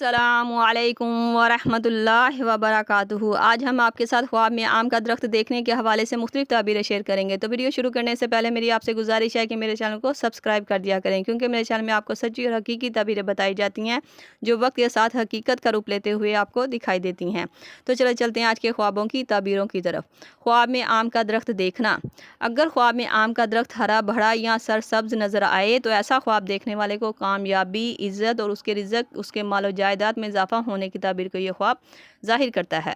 السلام علیکم ورحمۃ اللہ وبرکاتہ۔ آج ہم آپ کے ساتھ خواب میں آم کا درخت دیکھنے کے حوالے سے مختلف تعبیریں شیئر کریں گے۔ تو ویڈیو شروع کرنے سے پہلے میری آپ سے گزارش ہے کہ میرے چینل کو سبسکرائب کر دیا کریں، کیونکہ میرے چینل میں آپ کو سچی اور حقیقی تعبیریں بتائی جاتی ہیں جو وقت کے ساتھ حقیقت کا روپ لیتے ہوئے آپ کو دکھائی دیتی ہیں۔ تو چلو چلتے ہیں آج کے خوابوں کی تعبیروں کی طرف۔ خواب میں آم کا درخت دیکھنا۔ اگر خواب میں آم کا درخت ہرا بھرا یا سرسبز نظر آئے تو ایسا خواب دیکھنے والے کو کامیابی، عزت اور اس کے رزق، اس کے مال و جائیداد میں اضافہ ہونے کی تعبیر کو یہ خواب ظاہر کرتا ہے۔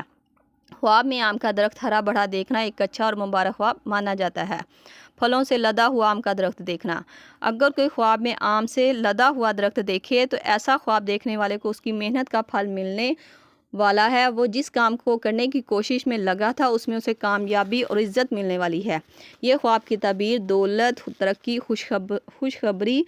خواب میں آم کا درخت ہرا بھرا دیکھنا ایک اچھا اور مبارک خواب مانا جاتا ہے۔ پھلوں سے لدا ہوا آم کا درخت دیکھنا۔ اگر کوئی خواب میں آم سے لدا ہوا درخت دیکھے تو ایسا خواب دیکھنے والے کو اس کی محنت کا پھل ملنے والا ہے۔ وہ جس کام کو کرنے کی کوشش میں لگا تھا اس میں اسے کامیابی اور عزت ملنے والی ہے۔ یہ خواب کی تعبیر دولت، ترقی، خوشخبری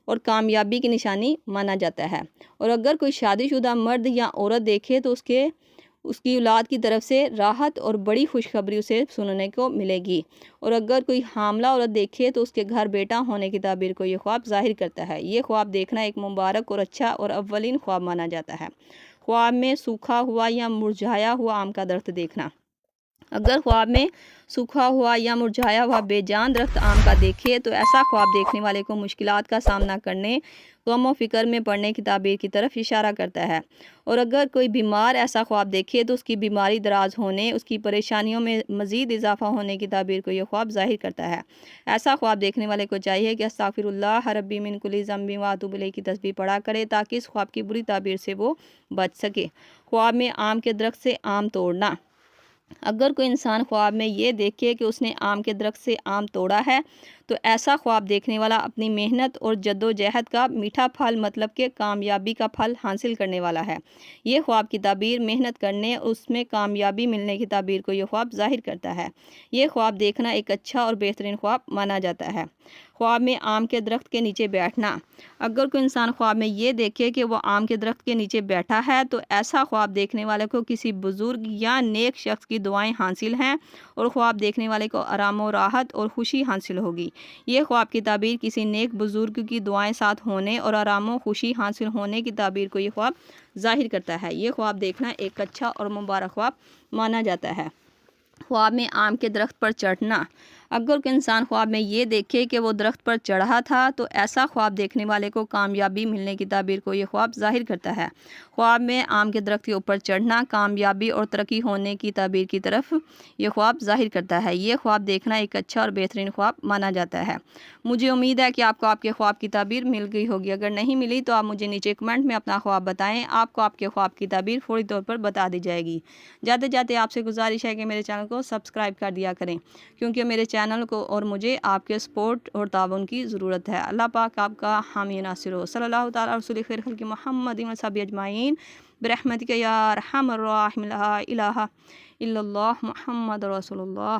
اور کامیابی کی نشانی مانا جاتا ہے۔ اور اگر کوئی شادی شدہ مرد یا عورت دیکھے تو اس کی اولاد کی طرف سے راحت اور بڑی خوشخبری اسے سننے کو ملے گی۔ اور اگر کوئی حاملہ عورت دیکھے تو اس کے گھر بیٹا ہونے کی تعبیر کو یہ خواب ظاہر کرتا ہے۔ یہ خواب دیکھنا ایک مبارک اور اچھا اور اولین خواب مانا جاتا ہے۔ خواب میں سوکھا ہوا یا مرجھایا ہوا آم کا درخت دیکھنا۔ اگر خواب میں سوکھا ہوا یا مرجھایا ہوا بے جان درخت آم کا دیکھے تو ایسا خواب دیکھنے والے کو مشکلات کا سامنا کرنے، غم و فکر میں پڑنے کی تعبیر کی طرف اشارہ کرتا ہے۔ اور اگر کوئی بیمار ایسا خواب دیکھے تو اس کی بیماری دراز ہونے، اس کی پریشانیوں میں مزید اضافہ ہونے کی تعبیر کو یہ خواب ظاہر کرتا ہے۔ ایسا خواب دیکھنے والے کو چاہیے کہ استغفر اللہ ربی من کل ذنب واتوب الیہ کی تسبیح پڑھا کرے تاکہ اس خواب کی بری تعبیر سے وہ بچ سکے۔ خواب میں آم کے درخت سے آم توڑنا۔ اگر کوئی انسان خواب میں یہ دیکھے کہ اس نے آم کے درخت سے آم توڑا ہے تو ایسا خواب دیکھنے والا اپنی محنت اور جد و جہد کا میٹھا پھل مطلب کہ کامیابی کا پھل حاصل کرنے والا ہے۔ یہ خواب کی تعبیر محنت کرنے اور اس میں کامیابی ملنے کی تعبیر کو یہ خواب ظاہر کرتا ہے۔ یہ خواب دیکھنا ایک اچھا اور بہترین خواب مانا جاتا ہے۔ خواب میں آم کے درخت کے نیچے بیٹھنا۔ اگر کوئی انسان خواب میں یہ دیکھے کہ وہ آم کے درخت کے نیچے بیٹھا ہے تو ایسا خواب دیکھنے والے کو کسی بزرگ یا نیک شخص کی دعائیں حاصل ہیں اور خواب دیکھنے والے کو آرام و راحت اور خوشی حاصل ہوگی۔ یہ خواب کی تعبیر کسی نیک بزرگ کی دعائیں ساتھ ہونے اور آرام و خوشی حاصل ہونے کی تعبیر کو یہ خواب ظاہر کرتا ہے۔ یہ خواب دیکھنا ایک اچھا اور مبارک خواب مانا جاتا ہے۔ خواب میں آم کے درخت پر چڑھنا۔ اگر کوئی انسان خواب میں یہ دیکھے کہ وہ درخت پر چڑھا تھا تو ایسا خواب دیکھنے والے کو کامیابی ملنے کی تعبیر کو یہ خواب ظاہر کرتا ہے۔ خواب میں آم کے درخت کے اوپر چڑھنا کامیابی اور ترقی ہونے کی تعبیر کی طرف یہ خواب ظاہر کرتا ہے۔ یہ خواب دیکھنا ایک اچھا اور بہترین خواب مانا جاتا ہے۔ مجھے امید ہے کہ آپ کو آپ کے خواب کی تعبیر مل گئی ہوگی۔ اگر نہیں ملی تو آپ مجھے نیچے کمنٹ میں اپنا خواب بتائیں، آپ کو آپ کے خواب کی تعبیر فوری طور پر بتا دی جائے گی۔ جاتے جاتے آپ سے گزارش ہے کہ میرے چینل کو سبسکرائب کر دیا کریں، کیونکہ میرے چینل کو اور مجھے آپ کے سپورٹ اور تعاون کی ضرورت ہے۔ اللہ پاک آپ کا حامی ناصر ہو۔ صلی اللہ تعالیٰ رسول خیر خلق محمد و صحبہ اجمعین برحمتک یا ارحم الراحمین۔ لا الہ الا اللہ محمد رسول اللہ۔